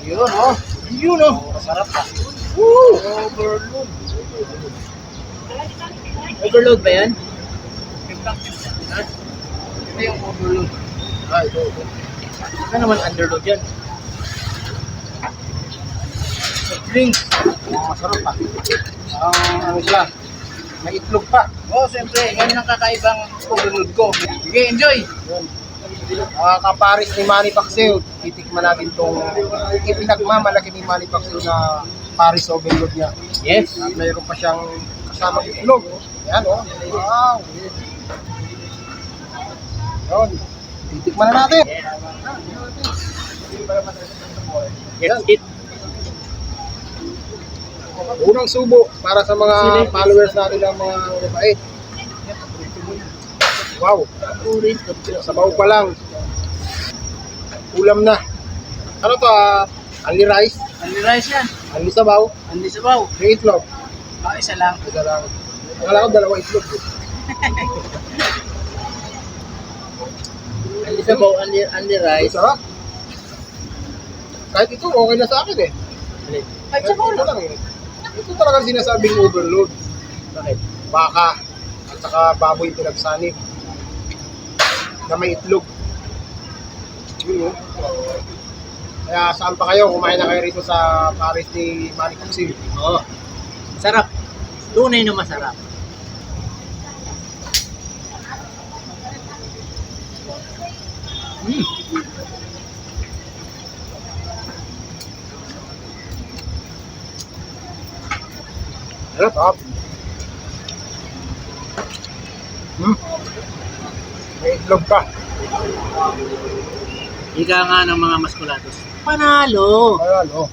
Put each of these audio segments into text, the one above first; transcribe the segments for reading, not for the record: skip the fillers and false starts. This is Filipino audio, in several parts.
Yun, oh. Yun, oh. Masarap pa. Woo! Overload. Overload ba yan? Ha? Ito yung overload. Ito. Ito naman underload yan. Soft drinks. Masarap pa. Ano siya? May itlog pa. Oo, siyempre. Yan ang kakaibang overload ko. Sige, enjoy! Yun. Kaparis ni Manny Pacquiao, titikman natin itong ipinagmamalaki ni Manny Pacquiao na Paris overload niya. Yes. At mayroon pa siyang kasamang itlog. Yan, oh. Wow. Yun. Titikman na natin. Yes, it. Unang subo para sa mga followers natin ng mga mabait. Wow. Sabaw pa lang. Ulam na. Ano to? Only rice? Only rice yan. Only sabaw? Only sabaw. Yung itlog? Isa lang. Isa lang. Akala ko dalawa itlog. Only sabaw, only rice. Sarap. Kahit ito, okay na sa akin eh. Kahit sabaw lang. Eh. Ito talaga sinasabing overload. Bakit? Baka at saka baboy pinagsanib na may itlog. Yun, oh. Kaya saan pa kayo? Kumain na kayo rito sa Paris ni Manny Pacquiao. Oo. Masarap. Tunay na masarap. Sarap. May itlog pa. Ika nga ng mga maskulados. Panalo! Ayan, oh.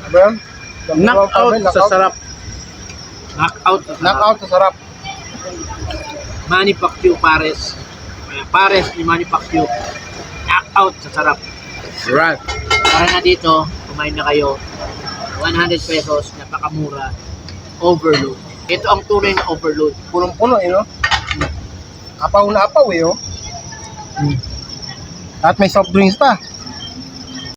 Ano yan? Knockout sa sarap. Knockout sa sarap. Knockout sa sarap. Manny Pacquiao Pares. Pares ni Manny Pacquiao. Knockout sa sarap. Right. Para na dito, kumain na kayo. 100 pesos, napakamura. Overload. Ito ang tunay na overload. Punong-puno eh, no? Apaw na apaw eh, oh. At may soft drinks pa.